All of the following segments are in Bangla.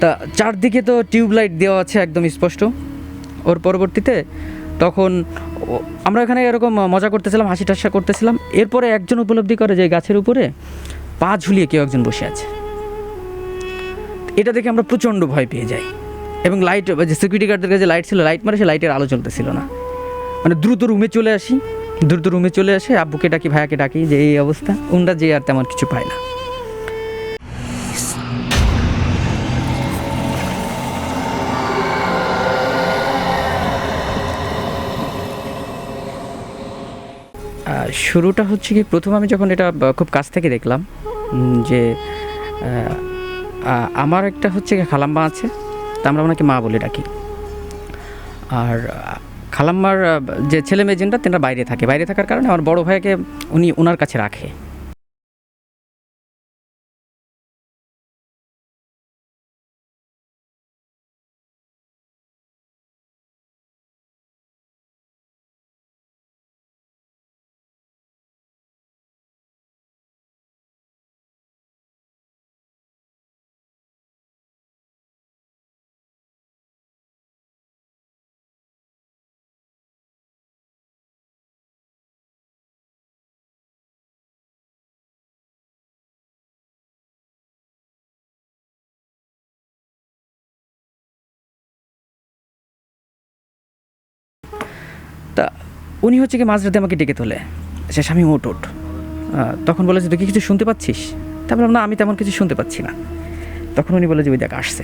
তা চারদিকে তো টিউবলাইট দেওয়া আছে একদম স্পষ্ট। ওর পরবর্তীতে তখন আমরা এখানে এরকম মজা করতেছিলাম, হাসি ঠাসা করতেছিলাম। এরপরে একজন উপলব্ধি করে যে গাছের উপরে পা ঝুলিয়ে কেউ একজন বসে আছে। এটা দেখে আমরা প্রচণ্ড ভয় পেয়ে যাই এবং লাইট, যে সিকিউরিটি গার্ডদের কাছে লাইট ছিল, লাইট মারে, সে লাইটের আলো চলতেছিল না। মানে দ্রুত রুমে চলে আসি, আব্বুকে ডাকি, ভাইয়াকে ডাকি যে এই অবস্থা। উনরা যে আর তেমন কিছু পায় না। শুরুটা হচ্ছে কি, প্রথম আমি যখন এটা খুব কাছ থেকে দেখলাম যে আমার একটা হচ্ছে খালাম্মা আছে, তা আমরা ওনাকে মা বলে ডাকি। আর খালাম্মার যে ছেলে মেয়ে যেটা, তেনারা বাইরে থাকে। বাইরে থাকার কারণে আমার বড় ভাইকে উনি ওনার কাছে রাখে। তা উনি হচ্ছে কি মাঝরাতে আমাকে ডেকে তোলে, সে স্বামী ওঠ। তখন বলে যে তুই কি কিছু শুনতে পাচ্ছিস? তারপর না, আমি তেমন কিছু শুনতে পাচ্ছি না। তখন উনি বলে যে ওই দেখ আসছে।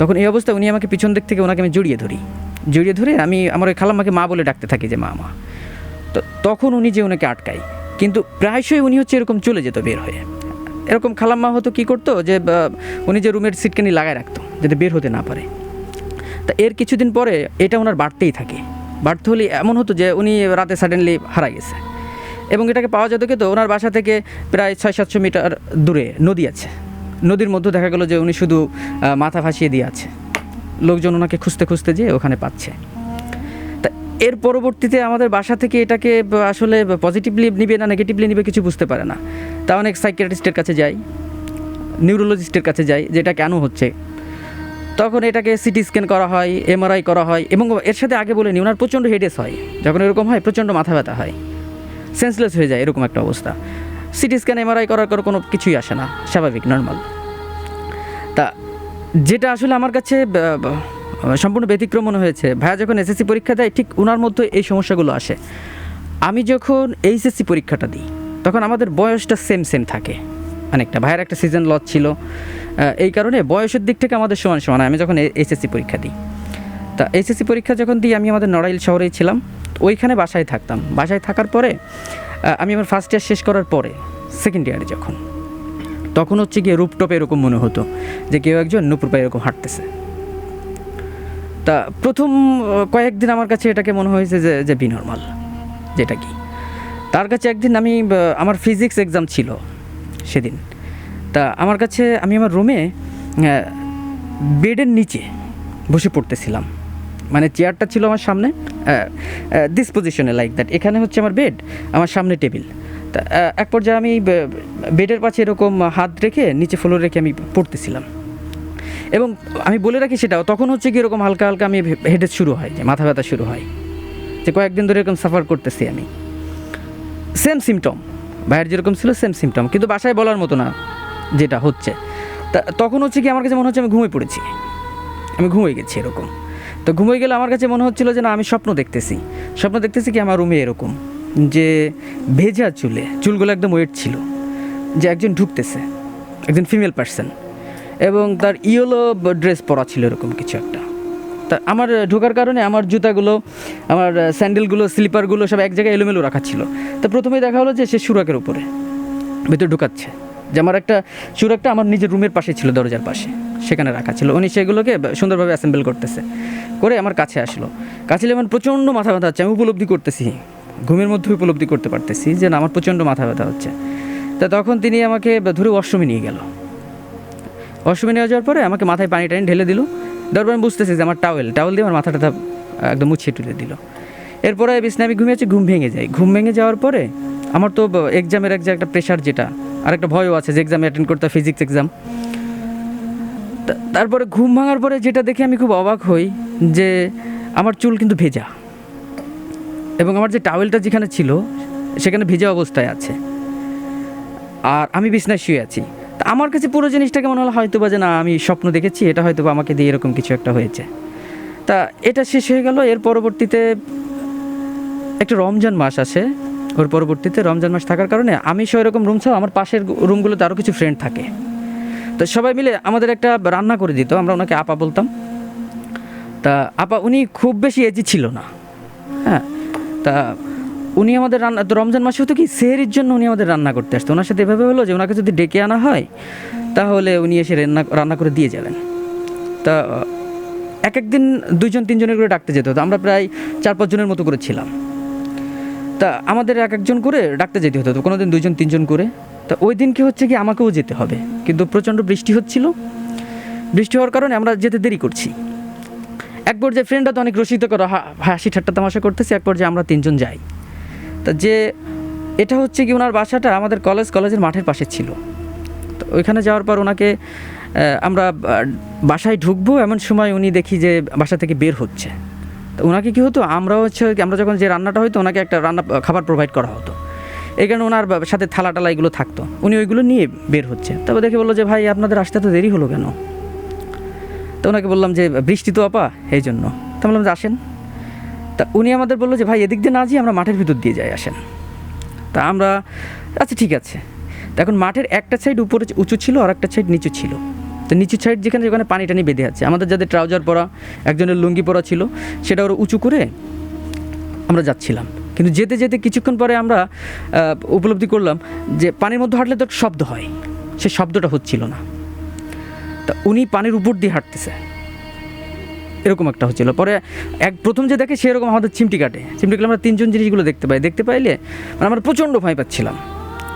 তখন এই অবস্থায় উনি আমাকে পিছন দিক থেকে, ওনাকে আমি জড়িয়ে ধরে আমি আমার ওই খালাম্মাকে মা বলে ডাকতে থাকি যে মা। তো তখন উনি যে ওনাকে আটকায়, কিন্তু প্রায়শই উনি হচ্ছে এরকম চলে যেত বের হয়ে। এরকম খালাম্মা হতো কী করতো, যে উনি যে রুমের সিটকানি লাগায় রাখতো যাতে বের হতে না পারে। তা এর কিছুদিন পরে এটা ওনার বাড়তেই থাকে। বাড়তে হলে এমন হতো যে উনি রাতে সাডেনলি হারা গেছে, এবং এটাকে পাওয়া যেত কিন্তু ওনার বাসা থেকে প্রায় 600-700 মিটার দূরে নদী আছে। নদীর মধ্যে দেখা গেলো যে উনি শুধু মাথা ভাসিয়ে দিয়ে আছে। লোকজন ওনাকে খুঁজতে যেয়ে ওখানে পাচ্ছে। তা এর পরবর্তীতে আমাদের বাসা থেকে এটাকে আসলে পজিটিভলি নিবে না নেগেটিভলি নিবে কিছু বুঝতে পারে না। তা অনেক সাইকিয়াট্রিস্টের কাছে যাই, নিউরোলজিস্টের কাছে যাই যে এটা কেন হচ্ছে। তখন এটাকে সিটি স্ক্যান করা হয়, এমআরআই করা হয়, এবং এর সাথে আগে বলে নি ওনার প্রচণ্ড হেডেস হয়। যখন এরকম হয় প্রচণ্ড মাথা ব্যথা হয়, সেন্সলেস হয়ে যায়, এরকম একটা অবস্থা। সিটি স্ক্যান এমআরআই করার কোনো কিছুই আসে না, স্বাভাবিক নর্মাল। তা যেটা আসলে আমার কাছে সম্পূর্ণ ব্যতিক্রম মনে হয়েছে, ভাইয়া যখন এসএসসি পরীক্ষা দেয় ঠিক ওনার মধ্যে এই সমস্যাগুলো আসে। আমি যখন এইচএসসি পরীক্ষাটা দিই তখন আমাদের বয়সটা সেম থাকে অনেকটা। ভাইয়ের একটা সিজন লস ছিল, এই কারণে বয়সের দিক থেকে আমাদের সমান। আমি যখন এইচএসসি পরীক্ষা দিই, তা এইচএসসি পরীক্ষা যখন দিই আমি আমাদের নড়াইল শহরেই ছিলাম, ওইখানে বাসায় থাকতাম। বাসায় থাকার পরে আমি আমার ফার্স্ট ইয়ার শেষ করার পরে সেকেন্ড ইয়ারে তখন হচ্ছে গিয়ে রুপটপে এরকম মনে হতো যে কেউ একজন নুপুর পায়ে এরকম হাঁটতেছে। তা প্রথম কয়েকদিন আমার কাছে এটাকে মনে হয়েছে যে বিনর্মাল, যেটা কি। তার কাছে একদিন আমার ফিজিক্স এক্সাম ছিল সেদিন। তা আমার কাছে আমি আমার রুমে বেডের নিচে বসে পড়তেছিলাম। মানে চেয়ারটা ছিল আমার সামনে, দিস পজিশনে লাইক দ্যাট। এখানে হচ্ছে আমার বেড, আমার সামনে টেবিল। তা এক পর্যায়ে আমি বেডের পাশে এরকম হাত রেখে নিচে ফ্লোর রেখে আমি পড়তেছিলাম। এবং আমি বলে রাখি সেটাও, তখন হচ্ছে কি এরকম হালকা আমি হেডেক শুরু হয়, যে মাথা ব্যথা শুরু হয়, যে কয়েকদিন ধরে এরকম সাফার করতেছি আমি। সেম সিমটম, বাইরে যেরকম ছিল সেম সিমটম, কিন্তু বাসায় বলার মতো না যেটা হচ্ছে। তা তখন হচ্ছে কি আমার কাছে মনে হচ্ছে আমি ঘুমিয়ে গেছি এরকম। তো ঘুমিয়ে গেলে আমার কাছে মনে হচ্ছিলো যে না, আমি স্বপ্ন দেখতেছি কি আমার রুমে এরকম যে ভেজা চুলগুলো একদম ওয়েট ছিল, যে একজন ঢুকতেছে, একজন ফিমেল পার্সন, এবং তার ইয়েলো ড্রেস পরা ছিল এরকম কিছু একটা। তা আমার ঢোকার কারণে আমার জুতাগুলো, আমার স্যান্ডেলগুলো, স্লিপারগুলো সব এক জায়গায় এলোমেলো রাখা ছিল। তো প্রথমেই দেখা হলো যে সে সুরাকের উপরে ভেতরে ঢুকাচ্ছে, যে আমার একটা সুরাকটা আমার নিজের রুমের পাশে ছিল, দরজার পাশে, সেখানে রাখা ছিল। উনি সেগুলোকে সুন্দরভাবে অ্যাসেম্বল করে আমার কাছে আসলো। কাছে আমার প্রচণ্ড মাথা ব্যথা হচ্ছে, আমি উপলব্ধি করতেছি, ঘুমের মধ্যে উপলব্ধি করতে পারতেছি যে না, আমার প্রচণ্ড মাথা ব্যথা হচ্ছে। তা তখন তিনি আমাকে ধরে ওয়াশরুমে নিয়ে গেল। ওয়াশরুমে নিয়ে যাওয়ার পরে আমাকে মাথায় পানি ঢেলে দিল। তারপর আমি বুঝতেছি যে আমার টাওয়েল দিয়ে আমার মাথাটা একদম মুছিয়ে তুলে দিল। এরপরে বিছানায় আমি ঘুমিয়েছি, ঘুম ভেঙে যাওয়ার পরে আমার তো এক্সামের একটা প্রেশার, যেটা আর একটা ভয়ও আছে যে এক্সামে অ্যাটেন্ড করতে, ফিজিক্স এক্সাম। তারপরে ঘুম ভাঙার পরে যেটা দেখে আমি খুব অবাক হই যে আমার চুল কিন্তু ভেজা, এবং আমার যে টাওয়েলটা যেখানে ছিল সেখানে ভেজা অবস্থায় আছে, আর আমি বিছনায় শুয়ে আছি। তা আমার কাছে পুরো জিনিসটাকে মনে হলো হয়তো বা যে না আমি স্বপ্ন দেখেছি, এটা হয়তো বা আমাকে দিয়ে এরকম কিছু একটা হয়েছে। তা এটা শেষ হয়ে গেল। এর পরবর্তীতে একটা রমজান মাস আসে, ওর পরবর্তীতে রমজান মাস থাকার কারণে আমি সেরকম রুম ছাড়াও আমার পাশের রুমগুলোতে আরও কিছু ফ্রেন্ড থাকে। তো সবাই মিলে আমাদের একটা রান্না করে দিত, আমরা ওনাকে আপা বলতাম। তা আপা উনি খুব বেশি এজি ছিল না, হ্যাঁ। তা উনি আমাদের রান্না, তো রমজান মাসে হতো কি সেহরির জন্য উনি আমাদের রান্না করতে আসতো। ওনার সাথে এভাবে হলো যে ওনাকে যদি ডেকে আনা হয় তাহলে উনি এসে রান্না করে দিয়ে যাবেন। তা এক একদিন 2-3 জনের করে ডাকতে যেতে হতো, আমরা প্রায় 4-5 জনের মতো করে ছিলাম। তা আমাদের এক একজন করে ডাকতে যেতে হতো, কোনো দিন 2-3 জন করে। তা ওই দিন কি হচ্ছে কি আমাকেও যেতে হবে, কিন্তু প্রচণ্ড বৃষ্টি হচ্ছিল। বৃষ্টি হওয়ার কারণে আমরা যেতে দেরি করছি। এক পর্যায়ে ফ্রেন্ডরা তো অনেক রসিদ করে হাসি ঠাট্টা তামাশা করতেছি, এক পর্যায়ে আমরা 3 জন যাই। তা যে এটা হচ্ছে কি ওনার বাসাটা আমাদের কলেজের মাঠের পাশে ছিল। তো ওইখানে যাওয়ার পর ওনাকে আমরা বাসায় ঢুকবো এমন সময় উনি দেখি যে বাসা থেকে বের হচ্ছে। তো ওনাকে কী হতো, আমরা যখন যে রান্নাটা হতো ওনাকে একটা খাবার প্রোভাইড করা হতো, এই কারণে ওনার সাথে থালা টালা এগুলো থাকতো, উনি ওইগুলো নিয়ে বের হচ্ছে। তারপর দেখে বললো যে ভাই আপনাদের আসতে তো দেরি হলো কেন? তো ওনাকে বললাম যে বৃষ্টি তো আপা, এই জন্য। তা বললাম যে আসেন। তা উনি আমাদের বললো যে ভাই এদিক দিয়ে না যেয়ে আমরা মাঠের ভিতর দিয়ে যাই, আসেন। তা আমরা আচ্ছা ঠিক আছে। তো এখন মাঠের একটা সাইড উপরে উঁচু ছিল আর একটা সাইড নিচু ছিল। তো নিচু সাইড যেখানে পানি টানি বেঁধে আছে, আমাদের যাদের ট্রাউজার পরা, একজনের লুঙ্গি পরা ছিল, সেটা ওরা উঁচু করে আমরা যাচ্ছিলাম। কিন্তু যেতে যেতে কিছুক্ষণ পরে আমরা উপলব্ধি করলাম যে পানির মধ্যে হাঁটলে তো একটা শব্দ হয়, সে শব্দটা হচ্ছিল না। তা উনি পানির উপর দিয়ে হাঁটতেছে, এরকম একটা হচ্ছিল। পরে প্রথম যে দেখে সেরকম আমাদের চিমটি কাটে আমরা 3 জন জিনিসগুলো দেখতে পাইলে মানে আমরা প্রচণ্ড ভয় পাচ্ছিলাম।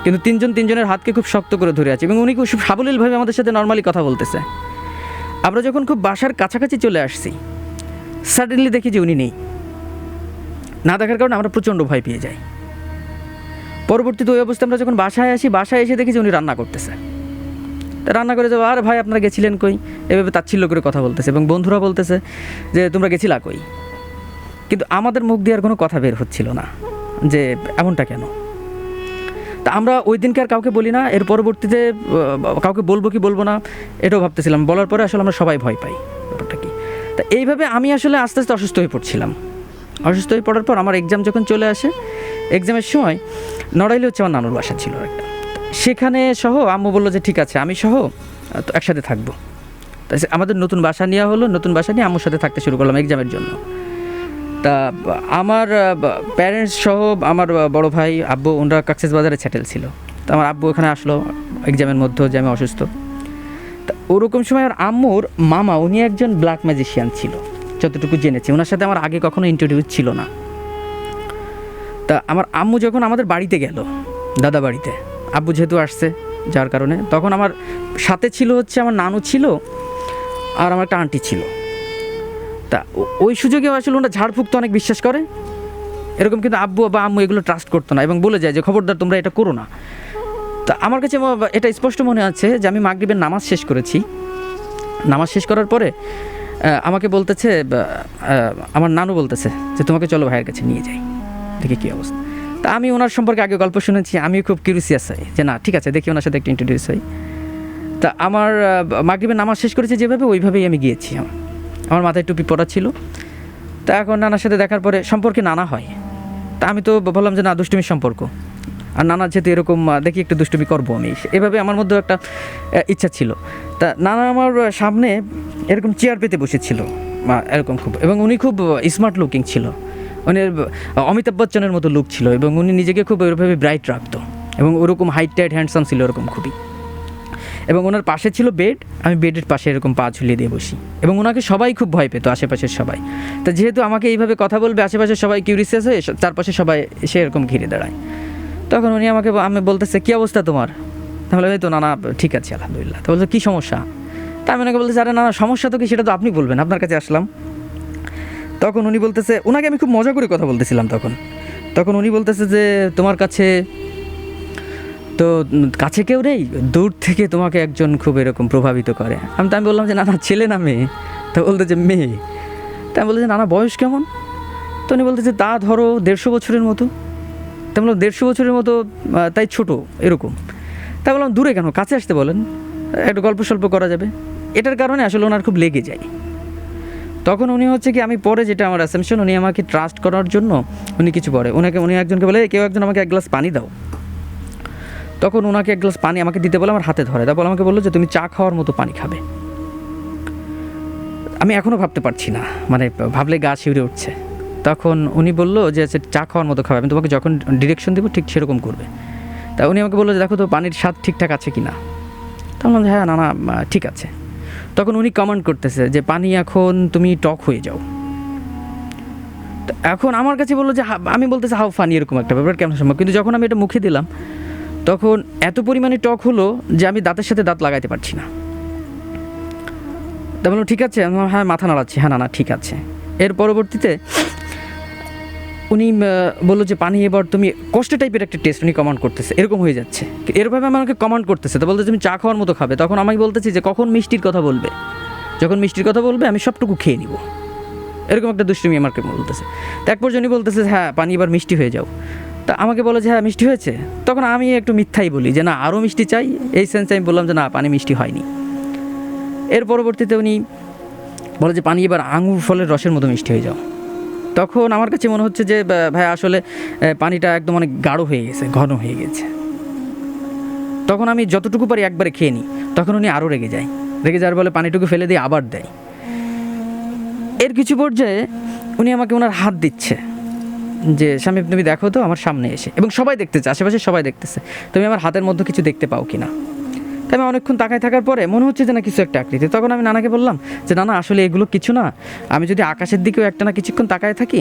কিন্তু 3 জনের হাতকে খুব শক্ত করে ধরে আছে, এবং উনি খুব সাবলীলভাবে আমাদের সাথে নর্মালি কথা বলতেছে। আমরা যখন খুব বাসার কাছাকাছি চলে আসছি, সাডেনলি দেখি যে উনি নেই। না দেখার কারণে আমরা প্রচণ্ড ভয় পেয়ে যাই। পরবর্তীতে ওই অবস্থায় আমরা যখন বাসায় এসে দেখি যে উনি রান্না করতেছে। তা রান্না করে যাবো, আর ভাই আপনারা গেছিলেন কই, এভাবে তাচ্ছিল্য করে কথা বলতেছে, এবং বন্ধুরা বলতেছে যে তোমরা গেছিলা কই। কিন্তু আমাদের মুখ দিয়ে আর কোনো কথা বের হচ্ছিল না যে এমনটা কেন। তা আমরা ওই দিনকে আর কাউকে বলি না। এর পরবর্তীতে কাউকে বলবো কি বলবো না এটাও ভাবতেছিলাম। বলার পরে আসলে আমরা সবাই ভয় পাই, ব্যাপারটা কি। তা এইভাবে আমি আসলে আস্তে আস্তে অসুস্থ হয়ে পড়ছিলাম। অসুস্থ হয়ে পড়ার পর আমার এক্সাম যখন চলে আসে, এক্সামের সময় নড়াইলে হচ্ছে আমার নানুর বাসা ছিল একটা, সেখানে সহ আম্মু বললো যে ঠিক আছে আমি সহ তো একসাথে থাকবো। তাই আমাদের নতুন বাসা নেওয়া হলো, নতুন বাসা নিয়ে আম্মুর সাথে থাকতে শুরু করলাম এক্সামের জন্য। তা আমার প্যারেন্টস সহ আমার বড় ভাই আব্বু ওনারা কক্সবাজারে সেটেল ছিল। তো আমার আব্বু ওখানে আসলো এক্সামের মধ্যে যে আমি অসুস্থ। তা ওরকম সময় আর আম্মুর মামা উনি একজন ব্ল্যাক ম্যাজিশিয়ান ছিল, যতটুকু জেনেছি। ওনার সাথে আমার আগে কখনো ইন্ট্রোডিউস ছিল না। তা আমার আম্মু যখন আমাদের বাড়িতে গেল, দাদা বাড়িতে, আব্বু যেহেতু আসছে যার কারণে, তখন আমার সাথে ছিল হচ্ছে আমার নানু ছিল আর আমার একটা আন্টি ছিল। তা ওই সুযোগে আসলে ওরা ঝাড়ফুঁক তো অনেক বিশ্বাস করে এরকম, কিন্তু আব্বু বা আম্মু এগুলো ট্রাস্ট করতো না এবং বলে যায় যে খবরদার তোমরা এটা করো না। তা আমার কাছে এটা স্পষ্ট মনে আছে যে আমি মাগরিবের নামাজ শেষ করেছি। নামাজ শেষ করার পরে আমাকে বলতেছে, আমার নানু বলতেছে যে তোমাকে চলো ভাইয়ের কাছে নিয়ে যাই, দেখি কী অবস্থা। তা আমি ওনার সম্পর্কে আগে গল্প শুনেছি, আমি খুব কিউরিয়াস হই যে না ঠিক আছে দেখি ওনার সাথে একটু ইন্ট্রোডিউস হই। তা আমার মাগরিবের নামাজ শেষ করেছে যেভাবে ওইভাবেই আমি গিয়েছি। আমার মাথায় টুপি পরা ছিল। তা এখন নানার সাথে দেখার পরে সম্পর্কে নানা হয়। তা আমি তো বললাম যে না দুষ্টুমির সম্পর্ক, আর নানা যেহেতু এরকম দেখি একটু দুষ্টুমি করবো আমি, এভাবে আমার মধ্যে একটা ইচ্ছা ছিল। তা নানা আমার সামনে এরকম চেয়ার পেতে বসেছিল এরকম খুব, এবং উনি খুব স্মার্ট লুকিং ছিল, উনি অমিতাভ বচ্চনের মতো লুক ছিল, এবং উনি নিজেকে খুব ওইভাবে ব্রাইট রাখতো, এবং ওরকম হাইট টাইট হ্যান্ডসাম ছিল এরকম খুবই। এবং ওনার পাশে ছিল বেড, আমি বেডের পাশে এরকম পা ঝুলিয়ে দিয়ে বসি, এবং ওনাকে সবাই খুব ভয় পেত, আশেপাশের সবাই। তা যেহেতু আমাকে এইভাবে কথা বলবে আশেপাশের সবাই কিউরিয়াস হয়ে চারপাশে সবাই এসে এরকম ঘিরে দাঁড়ায়। তখন উনি আমি বলতেছে কী অবস্থা তোমার? তাহলে এই তো নানা ঠিক আছে আলহামদুলিল্লাহ। তো বলছে কী সমস্যা? তা আমি ওনাকে বলতেছি আরে নানা সমস্যা তো কি সেটা তো আপনি বলবেন, আপনার কাছে আসলাম। তখন উনি বলতেছে, ওনাকে আমি খুব মজা করে কথা বলতেছিলাম তখন উনি বলতেছে যে তো কাছে কেউ নেই, দূর থেকে তোমাকে একজন খুব এরকম প্রভাবিত করে। আমি বললাম যে না না, ছেলে না মেয়ে? তো বলতে যে মেয়ে। তা আমি বলতে যে না না, বয়স কেমন? তো উনি বলতে যে তা ধরো 150 বছরের মতো। তা বললাম 150 বছরের মতো, তাই ছোট এরকম? তা বললাম দূরে কেন, কাছে আসতে বলেন, একটু গল্প স্বল্প করা যাবে। এটার কারণে আসলে ওনার খুব লেগে যায়। তখন উনি হচ্ছে কি, আমি পরে যেটা আমার অ্যাসাম্পশন, উনি আমাকে ট্রাস্ট করার জন্য উনি কিছু বলে, উনি একজনকে বলে কেউ একজন আমাকে 1 গ্লাস পানি দাও। তখন ওনাকে 1 গ্লাস পানি আমাকে দিতে বলে আমার হাতে ধরে, তারপর আমাকে বললো যে তুমি চা খাওয়ার মতো পানি খাবে। আমি এখনও ভাবতে পারছি না, মানে ভাবলে গা শিউরে উঠছে। তখন উনি বললো যে চা খাওয়ার মতো খাবে, আমি তোমাকে যখন ডিরেকশন দেবো ঠিক সেরকম করবে। তা উনি আমাকে বললো যে দেখো তো পানির স্বাদ ঠিকঠাক আছে কি না। তা বললাম যে হ্যাঁ না না ঠিক আছে। তখন উনি কমেন্ট করতেছে যে পানি এখন তুমি টক হয়ে যাও। তো এখন আমার কাছে বললো যে আমি বলতেছি হাউ ফানি, এরকম একটা ব্যাপার কেমন সম্ভব? কিন্তু যখন আমি এটা মুখে দিলাম তখন এত পরিমাণে টক হলো যে আমি দাঁতের সাথে দাঁত লাগাইতে পারছি না। তা বললাম ঠিক আছে, হ্যাঁ মাথা নাড়াচ্ছি, হ্যাঁ না না ঠিক আছে। এর পরবর্তীতে উনি বললো যে পানি এবার তুমি কষ্ট টাইপের একটা টেস্ট উনি কমান্ড করতেছে, এরকম হয়ে যাচ্ছে, এরভাবে আমাকে কমান্ড করতেছে। তো বলতে তুমি চা খাওয়ার মতো খাবে। তখন আমি বলতেছি যে কখন মিষ্টির কথা বলবে, যখন মিষ্টির কথা বলবে আমি সবটুকু খেয়ে নিব, এরকম একটা দুষ্টুমি আমাকে বলতেছে। তো এক পর্যন্ত উনি বলতেছে হ্যাঁ পানি এবার মিষ্টি হয়ে যাও। তা আমাকে বলে যে হ্যাঁ মিষ্টি হয়েছে। তখন আমি একটু মিথ্যাই বলি যে না আরও মিষ্টি চাই, এই সেন্সে আমি বললাম যে না পানি মিষ্টি হয়নি। এর পরবর্তীতে উনি বলে যে পানি এবার আঙুর ফলের রসের মতো মিষ্টি হয়ে যাও। তখন আমার কাছে মনে হচ্ছে যে ভাই আসলে পানিটা একদম অনেক গাঢ় হয়ে গেছে, ঘন হয়ে গেছে। তখন আমি যতটুকু পারি একবারে খেয়ে নিই। তখন উনি আরও রেগে যায়, রেগে যাওয়ার বলে পানিটুকু ফেলে দিয়ে আবার দেয়। এর কিছু পর্যায়ে উনি আমাকে ওনার হাত দিচ্ছে যে স্বামী তুমি দেখো তো আমার সামনে এসে, এবং সবাই দেখতেছে, আশেপাশে সবাই দেখতেছে, তুমি আমার হাতের মধ্যে কিছু দেখতে পাও কি না। তাই আমি অনেকক্ষণ তাকায় থাকার পরে মনে হচ্ছে যে না কিছু একটা আকৃতি। তখন আমি নানাকে বললাম যে না না আসলে এগুলো কিছু না, আমি যদি আকাশের দিকেও একটা না কিছুক্ষণ তাকায় থাকি,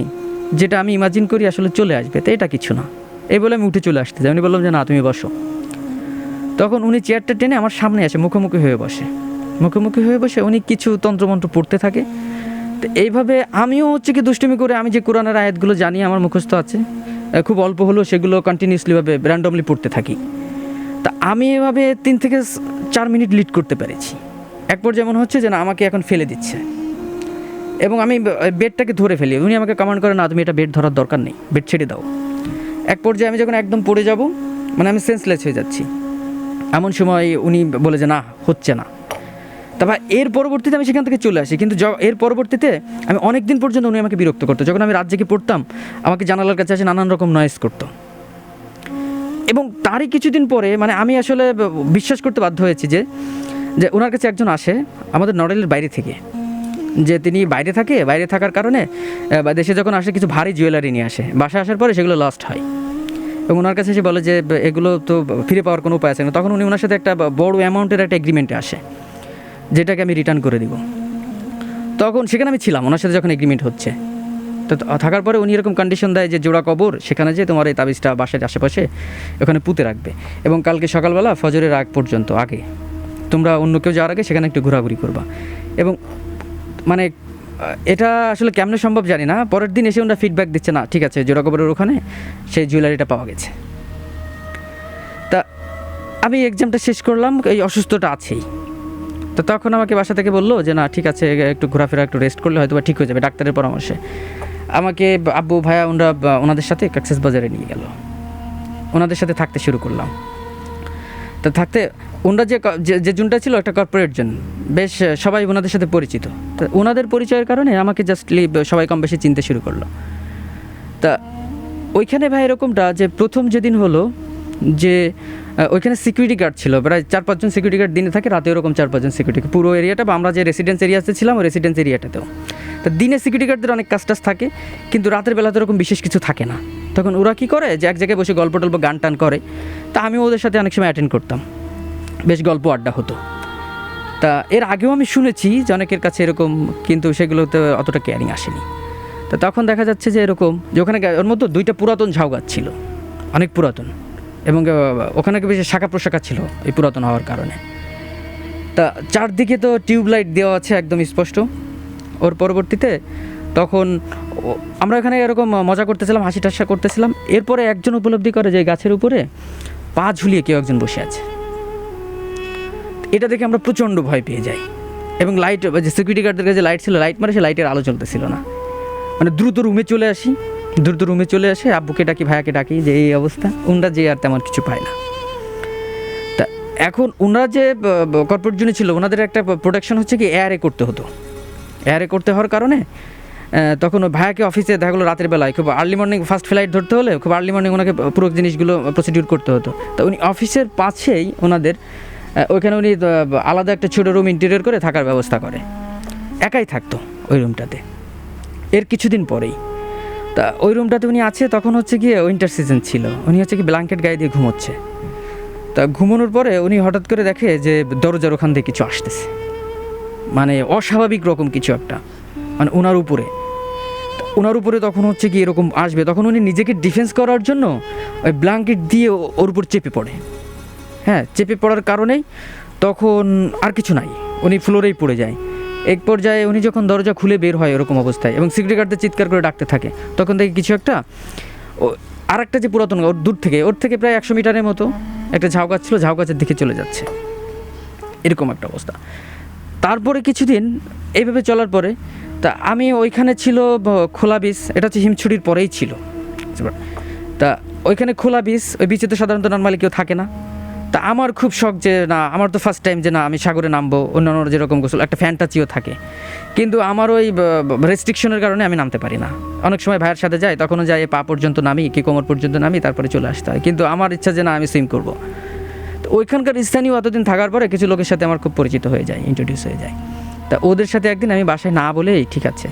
যেটা আমি ইমাজিন করি আসলে চলে আসবে, তো এটা কিছু না। এই বলে আমি উঠে চলে আসতে যাই। উনি বললাম যে না তুমি বসো। তখন উনি চেয়ারটা টেনে আমার সামনে আসে, মুখোমুখি হয়ে বসে। মুখোমুখি হয়ে বসে উনি কিছু তন্ত্রমন্ত্র পড়তে থাকে। তো এইভাবে আমিও হচ্ছে কি দুষ্টুমি করে, আমি যে কোরআনের আয়াতগুলো জানি আমার মুখস্থ আছে, খুব অল্প হলেও সেগুলো কন্টিনিউসলিভাবে র্যান্ডমলি পড়তে থাকি। তা আমি এভাবে 3 থেকে 4 মিনিট লিড করতে পেরেছি। এক পর্যায়ে মনে হচ্ছে যে না আমাকে এখন ফেলে দিচ্ছে, এবং আমি বেডটাকে ধরে ফেলি। উনি আমাকে কমান্ড করে না তুমি এটা বেড ধরার দরকার নেই, বেড ছেড়ে দাও। এক পর্যায়ে আমি যখন একদম পড়ে যাব, মানে আমি সেন্সলেস হয়ে যাচ্ছি, এমন সময় উনি বলে যে না হচ্ছে না। তারপর এর পরবর্তীতে আমি সেখান থেকে চলে আসি। কিন্তু এর পরবর্তীতে আমি অনেক দিন পর্যন্ত উনি আমাকে বিরক্ত করতো। যখন আমি রাত জেগে পড়তাম আমাকে জানালার কাছে এসে নানান রকম নয়েজ করতো। এবং তারই কিছুদিন পরে মানে আমি আসলে বিশ্বাস করতে বাধ্য হয়েছি যে ওনার কাছে একজন আসে আমাদের নড়াইলের বাইরে থেকে, যে তিনি বাইরে থাকে, বাইরে থাকার কারণে দেশে যখন আসে কিছু ভারী জুয়েলারি নিয়ে আসে, বাসায় আসার পরে সেগুলো লস্ট হয়, এবং ওনার কাছে এসে বলে যে এগুলো তো ফিরে পাওয়ার কোনো উপায় আছে না। তখন উনি ওনার সাথে একটা বড় অ্যামাউন্টের একটা এগ্রিমেন্টে আসে, যেটাকে আমি রিটার্ন করে দিব। তখন সেখানে আমি ছিলাম ওনার সাথে যখন এগ্রিমেন্ট হচ্ছে। তো থাকার পরে উনি এরকম কন্ডিশন দেয় যে জোড়া কবর, সেখানে যে তোমার এই তাবিজটা বাসার আশেপাশে ওখানে পুঁতে রাখবে, এবং কালকে সকালবেলা ফজরের আগ পর্যন্ত আগে তোমরা অন্য কেউ যাওয়ার আগে সেখানে একটু ঘোরাঘুরি করবা। এবং মানে এটা আসলে কেমনে সম্ভব জানি না, পরের দিন এসে ওনারা ফিডব্যাক দিচ্ছে না ঠিক আছে জোড়া কবরের ওখানে সেই জুয়েলারিটা পাওয়া গেছে। তা আমি এক্সামটা শেষ করলাম, এই অসুস্থতা আছেই। তো তখন আমাকে বাসা থেকে বললো যে না ঠিক আছে একটু ঘোরাফেরা একটু রেস্ট করলে হয়তো বা ঠিক হয়ে যাবে, ডাক্তারের পরামর্শে। আমাকে আব্বু ভাইয়া ওনাদের সাথে কক্সেস বাজারে নিয়ে গেল, ওনাদের সাথে থাকতে শুরু করলাম। তো থাকতে ওনারা যে জুনটা ছিল একটা কর্পোরেট জোন, বেশ সবাই ওনাদের সাথে পরিচিত। তো ওনাদের পরিচয়ের কারণে আমাকে জাস্টলি সবাই কম বেশি চিনতে শুরু করলো। তা ওইখানে ভাই এরকমটা যে প্রথম যেদিন হলো যে ওইখানে সিকিউরিটি গার্ড ছিল, প্রায় 4-5 জন সিকিউরিটি গার্ড দিনে থাকে, রাতে ওরকম 4-5 জন সিকিউরিটি, পুরো এরিয়াটা বা আমরা যে রেসিডেন্স এরিয়াতে ছিলাম ওই রেসিডেন্স এরিয়াটাতেও। তা দিনে সিকিউরিটি গার্ডদের অনেক কাজ থাকে, কিন্তু রাতের বেলাতে ওরকম বিশেষ কিছু থাকে না। তখন ওরা কী করে যে এক জায়গায় বসে গল্প টল্প গান টান করে। তা আমি ওদের সাথে অনেক সময় অ্যাটেন্ড করতাম, বেশ গল্প আড্ডা হতো। তা এর আগেও আমি শুনেছি যে অনেকের কাছে এরকম, কিন্তু সেগুলোতে অতটা কেয়ারিং আসেনি। তো তখন দেখা যাচ্ছে যে এরকম যে ওখানে ওর মধ্যে 2টা পুরাতন ঝাউ গাছ ছিল, অনেক পুরাতন, এবং ওখানে বেশি শাখা প্রশাখা ছিল এই পুরাতন হওয়ার কারণে। তা চারদিকে তো টিউবলাইট দেওয়া আছে একদম স্পষ্ট। ওর পরবর্তীতে তখন আমরা এখানে এরকম মজা করতেছিলাম, হাসি ঠাসা করতেছিলাম। এরপরে একজন উপলব্ধি করে যে গাছের উপরে পা ঝুলিয়ে কেউ একজন বসে আছে। এটা দেখে আমরা প্রচণ্ড ভয় পেয়ে যাই, এবং লাইট, যে সিকিউরিটি গার্ডদের কাছে লাইট ছিল, লাইট মারে, সে লাইটের আলো চলতেছিল না। মানে দ্রুত রুমে চলে আসি, আব্বুকে ডাকি, ভাইয়াকে ডাকি, যে এই অবস্থা। ওনারা যে আর তেমন কিছু পায় না। তা এখন ওনারা যে কর্পোরেট জুনি ছিল, ওনাদের একটা প্রোটেকশন হচ্ছে কি এয়ারে করতে হতো। এয়ারে করতে হওয়ার কারণে তখন ওই ভাইয়াকে অফিসে দেখা গেলো রাতের বেলায় খুব আর্লি মর্নিং ফার্স্ট ফ্লাইট ধরতে হলে খুব আর্লি মর্নিং ওনাকে পুরো জিনিসগুলো প্রসিডিউর করতে হতো। তো উনি অফিসের পাশেই ওনাদের ওইখানে উনি আলাদা একটা ছোটো রুম ইন্টেরিয়র করে থাকার ব্যবস্থা করে, একাই থাকতো ওই রুমটাতে। এর কিছুদিন পরেই তা ওই রুমটাতে উনি আছে, তখন হচ্ছে গিয়ে উইন্টার সিজন ছিল, উনি হচ্ছে কি ব্ল্যাঙ্কেট গায়ে দিয়ে ঘুমোচ্ছে। তা ঘুমানোর পরে উনি হঠাৎ করে দেখে যে দরজার ওখান থেকে কিছু আসতেছে, মানে অস্বাভাবিক রকম কিছু একটা, মানে ওনার উপরে তখন হচ্ছে কি এরকম আসবে। তখন উনি নিজেকে ডিফেন্স করার জন্য ওই ব্ল্যাঙ্কেট দিয়ে ওর উপর চেপে পড়ে। হ্যাঁ, চেপে পড়ার কারণেই তখন আর কিছু নাই, উনি ফ্লোরেই পড়ে যায়। এক পর্যায়ে উনি যখন দরজা খুলে বের হয় এরকম অবস্থায়, এবং সিকিউরিটি গার্ডদের চিৎকার করে ডাকতে থাকে, তখন দেখে কিছু একটা আর একটা যে পুরাতন ওর দূর থেকে, ওর থেকে প্রায় 100 মিটারের মতো একটা ঝাউ গাছ ছিল, ঝাউ গাছের দিকে চলে যাচ্ছে, এরকম একটা অবস্থা। তারপরে কিছুদিন এইভাবে চলার পরে তা আমি ওইখানে ছিল খোলা বীজ, এটা হচ্ছে হিমছড়ির পরেই ছিল। তা ওইখানে খোলা বীজ, ওই বিচে তো সাধারণত নর্মালি কেউ থাকে না। তা আমার খুব শখ যে না, আমার তো ফার্স্ট টাইম যে না আমি সাগরে নামবো, অন্যান্য যেরকম গোসল একটা ফ্যান্টাসিও থাকে, কিন্তু আমার ওই রেস্ট্রিকশনের কারণে আমি নামতে পারি না। অনেক সময় ভাইয়ের সাথে যাই, তখনও যাই পা পর্যন্ত নামি কি কোমর পর্যন্ত নামি, তারপরে চলে আসতে হয়। কিন্তু আমার ইচ্ছা যে না আমি সুইম করবো। তো ওইখানকার স্থানীয় এতদিন থাকার পরে কিছু লোকের সাথে আমার খুব পরিচিত হয়ে যায়, ইন্ট্রোডিউস হয়ে যায়। তা ওদের সাথে একদিন আমি বাসায় না বলেই ঠিক আছে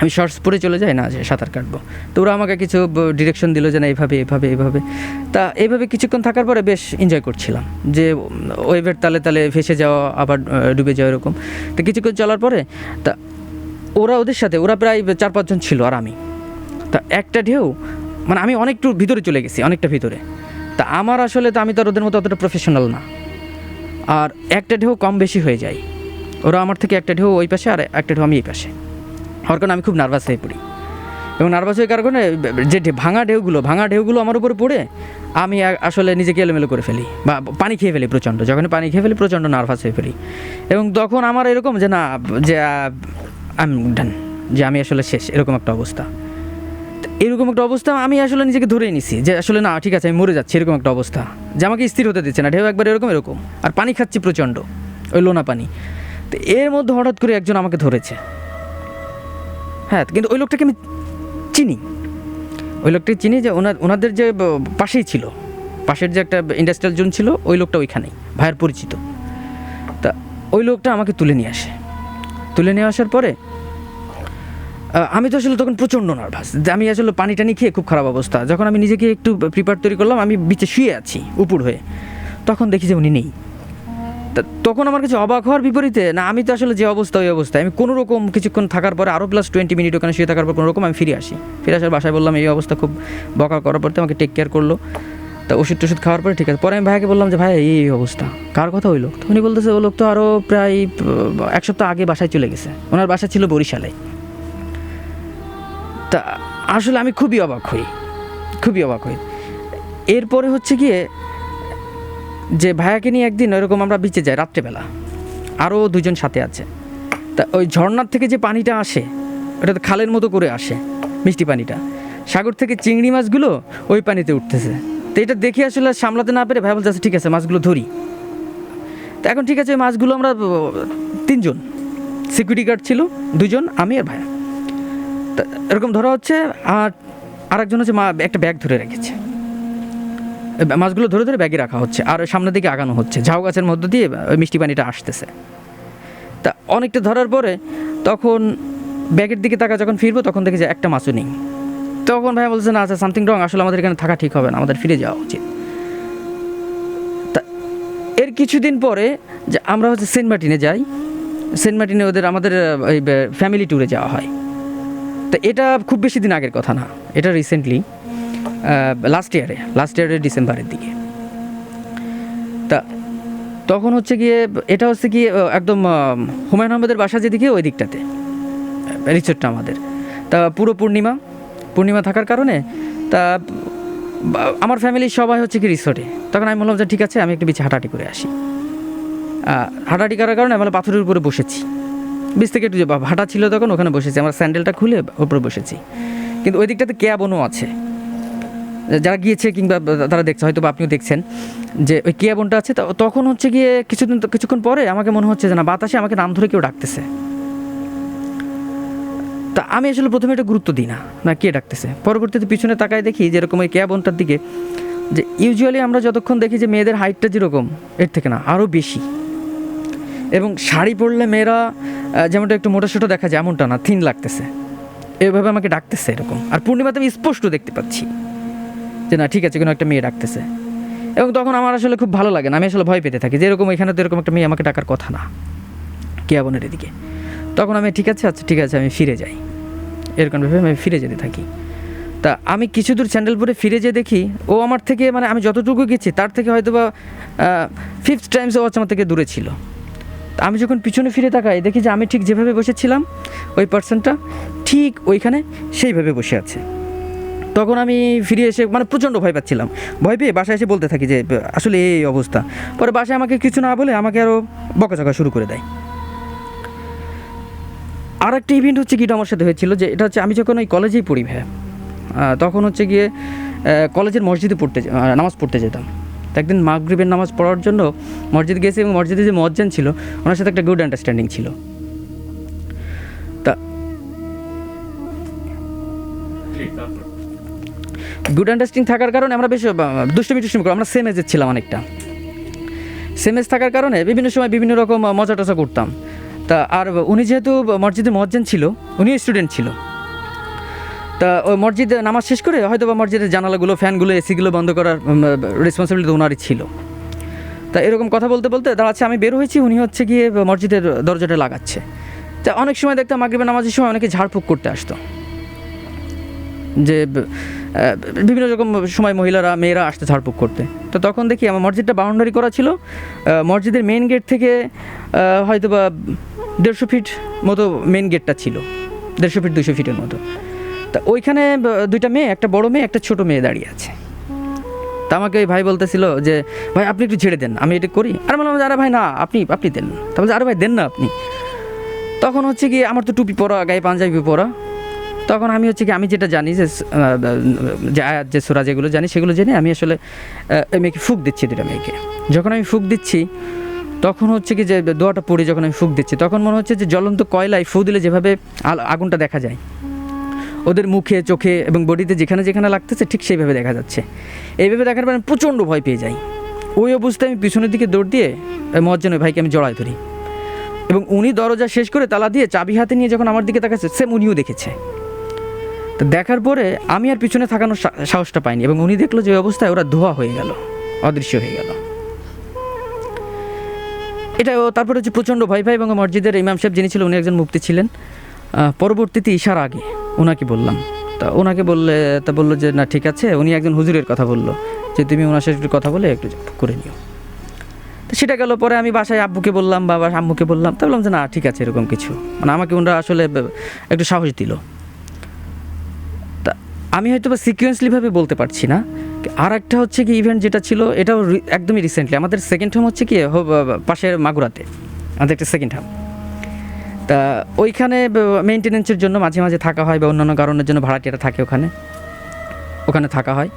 আমি শর্টস পরে চলে যাই না, যে সাঁতার কাটবো। তো ওরা আমাকে কিছু ডিরেকশন দিল যে না এইভাবে। তা এইভাবে কিছুক্ষণ থাকার পরে বেশ এনজয় করছিলাম, যে ওয়েভের তালে তালে ভেসে যাওয়া আবার ডুবে যাওয়া এরকম। তো কিছুক্ষণ চলার পরে তা ওদের সাথে প্রায় 4-5 জন ছিল আর আমি। তা একটা ঢেউ, মানে আমি অনেকটু ভিতরে চলে গেছি, অনেকটা ভিতরে। তা আমার আসলে তো আমি তো ওদের মতো অতটা প্রফেশনাল না, আর একটা ঢেউ কম বেশি হয়ে যায়, ওরা আমার থেকে একটা ঢেউ ওই পাশে আর একটা ঢেউ আমি এই পাশে হওয়ার কারণে আমি খুব নার্ভাস হয়ে পড়ি। এবং নার্ভাস হয়ে কারণে যে ভাঙা ঢেউগুলো আমার উপরে পড়ে আমি আসলে নিজেকে এলোমেলো করে ফেলি, বা পানি খেয়ে ফেলি প্রচণ্ড। যখন পানি খেয়ে ফেলি প্রচণ্ড নার্ভাস হয়ে ফেলি, এবং তখন আমার এরকম যে না, যে আমি ডান, যে আমি আসলে শেষ, এরকম একটা অবস্থা। এরকম একটা অবস্থা আমি আসলে নিজেকে ধরেই নিছি যে আসলে না ঠিক আছে আমি মরে যাচ্ছি, এরকম একটা অবস্থা যে আমাকে স্থির হতে দিচ্ছে না। ঢেউ একবার এরকম, আর পানি খাচ্ছি প্রচণ্ড, ওই লোনা পানি। তো এর মধ্যে হঠাৎ করে একজন আমাকে ধরেছে। হ্যাঁ, কিন্তু ওই লোকটাকে আমি চিনি, যে ওনাদের যে পাশেই ছিল, পাশের যে একটা ইন্ডাস্ট্রিয়াল জোন ছিল, ওই লোকটা ওইখানেই ভাইয়ের পরিচিত। তা ওই লোকটা আমাকে তুলে নিয়ে আসার পরে আমি তো আসলে তখন প্রচণ্ড নার্ভাস, যে আমি আসলে পানি টানি খেয়ে খুব খারাপ অবস্থা। যখন আমি নিজেকে একটু প্রিপেয়ার তৈরি করলাম, আমি বিচে শুয়ে আছি উপর হয়ে, তখন দেখি যে উনি নেই। তখন আমার কাছে অবাক হওয়ার বিপরীতে না, আমি তো আসলে যে অবস্থা ওই অবস্থায় আমি কোনো রকম কিছুক্ষণ থাকার পরে আরও প্লাস 20 মিনিট ওখানে শুয়ে থাকার পর কোনো রকম আমি ফিরে আসার বাসায় বললাম এই অবস্থা, খুব বকা করার পর আমাকে টেক কেয়ার করলো। তা ওষুধ খাওয়ার পরে ঠিক আছে। পরে আমি ভাইকে বললাম যে ভাই এই অবস্থা, কার কথা ওই লোক? উনি বলতেছে ওই লোক তো আরও প্রায় 1 সপ্তাহ আগে বাসায় চলে গেছে, ওনার বাসা ছিল বরিশালে। তা আসলে আমি খুবই অবাক হই। এরপরে হচ্ছে গিয়ে যে ভাইয়াকে নিয়ে একদিন ওইরকম আমরা বিচে যাই রাত্রেবেলা, আরও 2 জন সাথে আছে। তা ওই ঝর্নার থেকে যে পানিটা আসে, ওটা তো খালের মতো করে আসে, মিষ্টি পানিটা, সাগর থেকে চিংড়ি মাছগুলো ওই পানিতে উঠতেছে। তো এটা দেখে আসলে সামলাতে না পেরে ভাই বলতে ঠিক আছে মাছগুলো ধরি। তো এখন ঠিক আছে, মাছগুলো আমরা 3 জন, সিকিউরিটি গার্ড ছিল 2 জন, আমি আর ভাইয়া, তা এরকম ধরা হচ্ছে। আর আরেকজন হচ্ছে একটা ব্যাগ ধরে রেখেছে, মাছগুলো ধরে ব্যাগে রাখা হচ্ছে, আর সামনের দিকে আগানো হচ্ছে, ঝাউ গাছের মধ্য দিয়ে ওই মিষ্টি পানিটা আসতেছে। তা অনেকটা ধরার পরে তখন ব্যাগের দিকে তাকা যখন ফিরবো, তখন দেখি যে একটা মাছও নেই। তখন ভাই বলছে না, আচ্ছা সামথিং রং, আসলে আমাদের এখানে থাকা ঠিক হবে না, আমাদের ফিরে যাওয়া উচিত। তা এর কিছুদিন পরে যে আমরা হচ্ছে সেন্ট মার্টিনে যাই, সেন্ট মার্টিনে আমাদের ওই ফ্যামিলি ট্যুরে যাওয়া হয়। তো এটা খুব বেশি দিন আগের কথা না, এটা রিসেন্টলি লাস্ট ইয়ারের ডিসেম্বরের দিকে। তা তখন হচ্ছে গিয়ে এটা হচ্ছে কি একদম হুমায়ুন আহমেদের বাসা যেদিকে ওই দিকটাতে রিসোর্টটা আমাদের। তা পুরো পূর্ণিমা থাকার কারণে তা আমার ফ্যামিলির সবাই হচ্ছে কি রিসোর্টে। তখন আমি বললাম যে ঠিক আছে আমি একটু বিচে হাঁটাহাঁটি করে আসি। হাঁটাহাঁটি করার কারণে আমি পাথরের উপরে বসেছি, বিচ থেকে একটু ভাটা ছিল তখন, ওখানে বসেছি, আমার স্যান্ডেলটা খুলে উপরে বসেছি। কিন্তু ওই দিকটাতে কেয়াবনও আছে, যারা গিয়েছে কিংবা তারা দেখছে, হয়তো বা আপনিও দেখছেন যে ওই কেয়াবনটা আছে। তখন হচ্ছে গিয়ে কিছুক্ষণ পরে আমাকে মনে হচ্ছে যে না, বাতাসে আমাকে নাম ধরে কেউ ডাকতেছে। তা আমি আসলে প্রথমে এটা গুরুত্ব দিই না কে ডাকতেছে। পরবর্তীতে পিছনে তাকায় দেখি যেরকম ওই কেয়াবনটার দিকে, যে ইউজুয়ালি আমরা যতক্ষণ দেখি যে মেয়েদের হাইটটা যেরকম, এর থেকে না আরও বেশি, এবং শাড়ি পরলে মেয়েরা যেমনটা একটু মোটাসোটা দেখা যায় এমনটা না, থিন লাগতেছে, এভাবে আমাকে ডাকতেছে এরকম। আর পূর্ণিমাতে আমি স্পষ্ট দেখতে পাচ্ছি যে না ঠিক আছে, কোনো একটা মেয়ে ডাকতেছে। এবং তখন আমার আসলে খুব ভালো লাগে না, আমি আসলে ভয় পেতে থাকি যে এরকম এখানে তো এরকম একটা মেয়ে আমাকে ডাকার কথা না, কেয়াবনের এদিকে। তখন আমি ঠিক আছে, আচ্ছা ঠিক আছে, আমি ফিরে যাই, এরকমভাবে আমি ফিরে যেতে থাকি। তা আমি কিছু দূর স্যান্ডেল পরে ফিরে যেয়ে দেখি ও আমার থেকে, মানে আমি যতটুকু গেছি তার থেকে হয়তো বা 5 টাইমস ও আমার থেকে দূরে ছিল। তা আমি যখন পিছনে ফিরে তাকাই দেখি যে আমি ঠিক যেভাবে বসেছিলাম ওই পার্সনটা ঠিক ওইখানে সেইভাবে বসে আছে। তখন আমি ফিরে এসে মানে প্রচণ্ড ভয় পাচ্ছিলাম, ভয় পেয়ে বাসায় এসে বলতে থাকি যে আসলে এই অবস্থা। পরে বাসায় আমাকে কিছু না বলে আমাকে আরও বকাঝকা শুরু করে দেয়। আর একটা ইভেন্ট হচ্ছে কি, এটা আমার সাথে হয়েছিল, যে এটা হচ্ছে আমি যখন ওই কলেজেই পড়ি ভাই, তখন হচ্ছে গিয়ে কলেজের মসজিদে নামাজ পড়তে যেতাম। তো একদিন মাগরিবের নামাজ পড়ার জন্য মসজিদে গেছি, এবং মসজিদে যে মুয়াজ্জিন ছিল ওনার সাথে একটা গুড আন্ডারস্ট্যান্ডিং ছিল। তা গুড আন্ডারস্ট্যান্ডিং থাকার কারণে আমরা বেশ দুষ্টুমি করি, আমরা সেম এজের ছিলাম অনেকটা। সেম এজ থাকার কারণে বিভিন্ন সময় বিভিন্ন রকম মজা টজা করতাম। তা আর উনি যেহেতু মসজিদে মুয়াজ্জিন ছিল, উনিও স্টুডেন্ট ছিল। তা ওই মসজিদে নামাজ শেষ করে হয়তো বা মসজিদের জানালাগুলো, ফ্যানগুলো, এসিগুলো বন্ধ করার রেসপন্সিবিলিটি ওনারই ছিল। তা এরকম কথা বলতে বলতে দাঁড়াচ্ছে, আমি বের হয়েছি, উনি হচ্ছে গিয়ে মসজিদের দরজাটা লাগাচ্ছে। তা অনেক সময় দেখতাম মাগরিবের নামাজের সময় অনেকে ঝাড়ফুঁক করতে আসতো, যে বিভিন্ন রকম সময় মহিলারা, মেয়েরা আসতো ঝাড়ফুঁক করতে। তো তখন দেখি আমার মসজিদটা বাউন্ডারি করা ছিল, মসজিদের মেন গেট থেকে হয়তো বা 150 ফিট মতো মেন গেটটা ছিল, 150 ফিট 200 ফিটের মতো। তা ওইখানে দুইটা মেয়ে, একটা বড় মেয়ে, একটা ছোট মেয়ে দাঁড়িয়ে আছে। তা আমাকে ওই ভাই বলতেছিল যে ভাই আপনি একটু ছেড়ে দেন, আমি এটা করি। আর বললাম আরে ভাই না, আপনি দেন। তারপর আরে ভাই দেন না আপনি। তখন হচ্ছে কি আমার তো টুপি পরা, গায়ে পাঞ্জাবি পরা, তখন আমি হচ্ছে কি আমি যেটা জানি যে আয়াত, যে সূরা যেগুলো জানি সেগুলো জেনে আমি আসলে মেয়েকে ফুঁক দিচ্ছি, দুটা মেয়েকে। যখন আমি ফুঁক দিচ্ছি তখন হচ্ছে কি যে দোয়াটা পড়ে যখন আমি ফুঁক দিচ্ছি, তখন মনে হচ্ছে যে জ্বলন্ত কয়লায় ফু দিলে যেভাবে আগুনটা দেখা যায় ওদের মুখে, চোখে এবং বডিতে যেখানে যেখানে লাগতেছে ঠিক সেইভাবে দেখা যাচ্ছে। এইভাবে দেখার পর আমি প্রচণ্ড ভয় পেয়ে যাই। ওই অবস্থায় আমি পিছনের দিকে দৌড় দিয়ে মুয়াজ্জিন ভাইকে আমি জড়ায় ধরি, এবং উনি দরজা শেষ করে তালা দিয়ে চাবি হাতে নিয়ে যখন আমার দিকে তাকাচ্ছে, সেম উনিও দেখেছে। তো দেখার পরে আমি আর পিছনে থাকানোর সাহসটা পাইনি, এবং উনি দেখলো যে অবস্থায় ওরা ধোয়া হয়ে গেল, অদৃশ্য হয়ে গেল। এটা তারপরে হচ্ছে প্রচণ্ড ভয় পাই, এবং মসজিদের ইমাম সাহেব যিনি ছিল উনি একজন মুফতি ছিলেন। পরবর্তীতে ইশার আগে ওনাকে বললাম, তা ওনাকে বললো যে না ঠিক আছে, উনি একজন হুজুরের কথা বললো যে তুমি ওনার সাথে একটু কথা বলে একটু করে নিও। তো সেটা গেল। পরে আমি বাসায় আব্বুকে বললাম, বাবা আম্মুকে বললাম, তা বললাম যে না ঠিক আছে এরকম কিছু, মানে আমাকে ওনারা আসলে একটু সাহস দিল। তা আমি হয়তো বা সিকুয়েন্সলিভাবে বলতে পারছি না। আর একটা হচ্ছে কি ইভেন্ট যেটা ছিল, এটাও একদমই রিসেন্টলি, আমাদের সেকেন্ড হোম হচ্ছে কি পাশের মাগুরাতে আমাদের একটা সেকেন্ড হোম। তা ওইখানে মেনটেনেন্সের জন্য মাঝে মাঝে থাকা হয়, বা অন্যান্য কারণের জন্য ভাড়াটিয়ারা থাকে ওখানে থাকা হয়।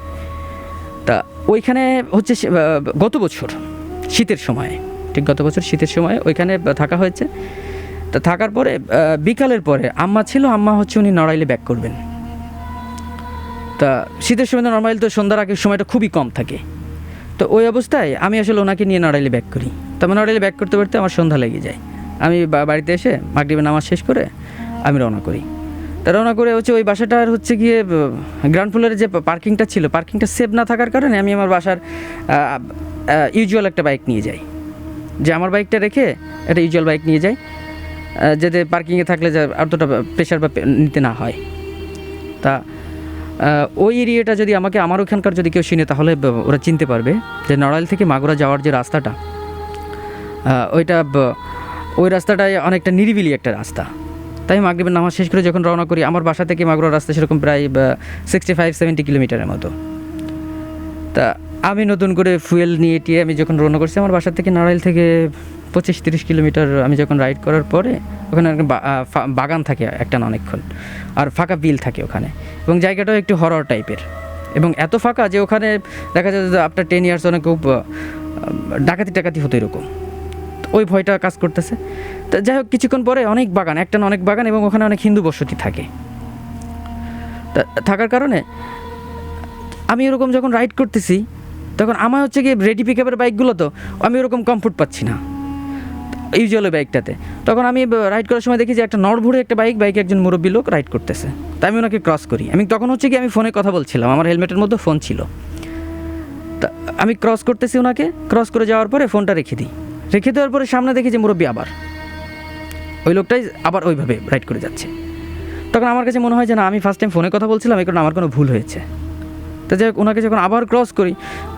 তা ওইখানে হচ্ছে গত বছর শীতের সময় ওইখানে থাকা হয়েছে। তা থাকার পরে বিকালের পরে আম্মা ছিল, আম্মা হচ্ছে উনি নড়াইলে ব্যাক করবেন। তা শীতের সময় নর্মালি তো সন্ধ্যার আগের সময়টা খুবই কম থাকে। তো ওই অবস্থায় আমি আসলে ওনাকে নিয়ে নড়াইলে ব্যাক করি। তবে নড়াইলে ব্যাক করতে করতে আমার সন্ধ্যা লেগে যায়। আমি বাড়িতে এসে মাগরিবের নামাজ শেষ করে আমি রওনা করি। তা রওনা করে হচ্ছে ওই বাসাটার হচ্ছে গিয়ে গ্রাউন্ড ফ্লোরের যে পার্কিংটা ছিল, পার্কিংটা সেভ না থাকার কারণে আমি আমার বাসার ইউজুয়াল একটা বাইক নিয়ে যাই, যে আমার বাইকটা রেখে একটা ইউজুয়াল বাইক নিয়ে যাই, যাতে পার্কিংয়ে থাকলে যে অতটা প্রেশার বা নিতে না হয়। তা ওই এরিয়াটা যদি আমার ওখানকার যদি কেউ শুনে, তাহলে ওরা চিনতে পারবে যে নড়াইল থেকে মাগুরা যাওয়ার যে রাস্তাটা, ওই রাস্তাটায় অনেকটা নিরিবিলি একটা রাস্তা। তাই মাগরিবের নামাজ শেষ করে যখন রওনা করি, আমার বাসা থেকে মাগুরা রাস্তা সেরকম প্রায় 65-70 কিলোমিটারের মতো। তা আমি নতুন করে ফুয়েল নিয়ে টিয়ে আমি যখন রওনা করছি আমার বাসা থেকে নারাইল থেকে 25-30 কিলোমিটার আমি যখন রাইড করার পরে ওখানে একটা বাগান থাকে একটা না অনেকক্ষণ, আর ফাঁকা বিল থাকে ওখানে, এবং জায়গাটাও একটু হরর টাইপের, এবং এত ফাঁকা যে ওখানে দেখা যায় যে আফটার 10 ইয়ার্স অনেক খুব ডাকাতি হতো এরকম। ওই ভয়টা কাজ করতেছে। তো যাই হোক কিছুক্ষণ পরে অনেক বাগান, একটা না অনেক বাগান, এবং ওখানে অনেক হিন্দু বসতি থাকে। তা থাকার কারণে আমি এরকম যখন রাইড করতেছি তখন আমার হচ্ছে গিয়ে রেডি পিক আপের বাইকগুলো, তো আমি ওরকম কমফোর্ট পাচ্ছি না ইউজুয়াল বাইকটাতে। তখন আমি রাইড করার সময় দেখি যে একটা নড়ভুড়ে একটা বাইকে একজন মুরব্বী লোক রাইড করতেছে, তাই আমি ওনাকে ক্রস করি। আমি তখন হচ্ছে কি আমি ফোনে কথা বলছিলাম, আমার হেলমেটের মধ্যে ফোন ছিল। তা আমি ক্রস করতেছি ওনাকে, ক্রস করে যাওয়ার পরে ফোনটা রেখে দেওয়ার পরে সামনে দেখি যে মুরব্বী আবার ওই লোকটাই আবার ওইভাবে রাইড করে যাচ্ছে। তখন আমার কাছে মনে হয় যে না, আমি ফার্স্ট টাইম ফোনে কথা বলছিলাম, এই কারণে আমার কোনো ভুল হয়েছে। তো যাই হোক ওনাকে যখন আবার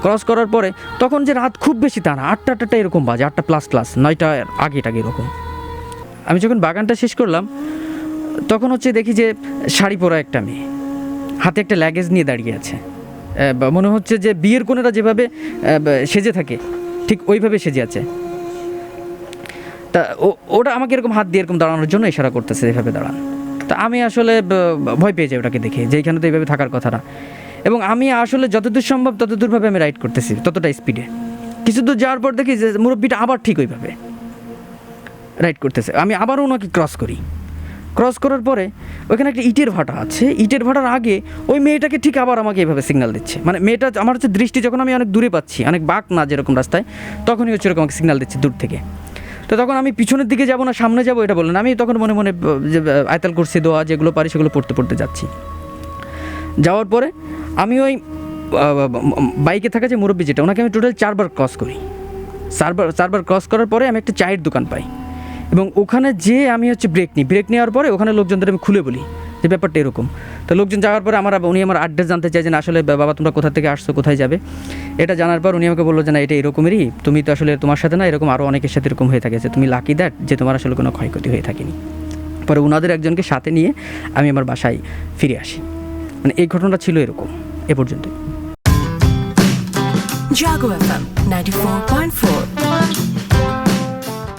ক্রস করার পরে তখন যে রাত খুব বেশি তা না, 8টা এরকম বাজে, 8টা প্লাস 9টার আগে এরকম। আমি যখন বাগানটা শেষ করলাম তখন হচ্ছে দেখি যে শাড়ি পরা একটা মেয়ে হাতে একটা লাগেজ নিয়ে দাঁড়িয়ে আছে। মনে হচ্ছে যে বিয়ের কোণেরা যেভাবে সেজে থাকে ঠিক ওইভাবে সেজে আছে। তা ওটা আমাকে এরকম হাত দিয়ে এরকম দাঁড়ানোর জন্য ইশারা করতেছে, এভাবে দাঁড়ান। তা আমি আসলে ভয় পেয়ে যাই ওটাকে দেখে, যে এখানে তো এইভাবে থাকার কথা না। এবং আমি আসলে যতদূর সম্ভব ততদূরভাবে আমি রাইড করতেছি, ততটা স্পিডে। কিছু দূর যাওয়ার পর দেখি যে মুরব্বিটা আবার ঠিক ওইভাবে রাইড করতেছে। আমি আবারও ওনাকে ক্রস করার পরে ওইখানে একটা ইটের ভাটা আছে, ইটের ভাটার আগে ওই মেয়েটাকে ঠিক আবার আমাকে এইভাবে সিগন্যাল দিচ্ছে। মানে মেয়েটা আমার হচ্ছে দৃষ্টি যখন আমি অনেক দূরে পাচ্ছি, অনেক বাঁক না যেরকম রাস্তায়, তখনই হচ্ছে এরকম আমাকে সিগন্যাল দিচ্ছে দূর থেকে। তো তখন আমি পিছনের দিকে যাব না সামনে যাব এটা বললেন, আমি তখন মনে মনে যে আয়াতুল কুরসি দোয়া যেগুলো পারি সেগুলো পড়তে যাচ্ছি। যাওয়ার পরে আমি ওই বাইকে থাকা যে মুরব্বী যেটা, ওনাকে আমি টোটাল 4বার ক্রস করি। 4বার ক্রস করার পরে আমি একটা চায়ের দোকান পাই, এবং ওখানে যে আমি হচ্ছে ব্রেক নেওয়ার পরে ওখানে লোকজনদের আমি খুলে বলি যে ব্যাপারটা এরকম। তো লোকজন যাওয়ার পরে উনি আমার অ্যাড্রেস জানতে চাই যে না আসলে বাবা তোমরা কোথা থেকে আসছো, কোথায় যাবে। এটা জানার পর উনি আমাকে বললো যে না এটা এরকমেরই, তুমি তো আসলে তোমার সাথে না এরকম আরও অনেকের সাথে এরকম হয়ে থাকে, তুমি লাকি দ্যাট যে তোমার আসলে কোনো ক্ষয়ক্ষতি হয়ে থাকেনি। পরে ওনাদের একজনকে সাথে নিয়ে আমি আমার বাসায় ফিরে আসি। মানে এই ঘটনাটা ছিল এরকম এ পর্যন্ত। Jago FM 94.4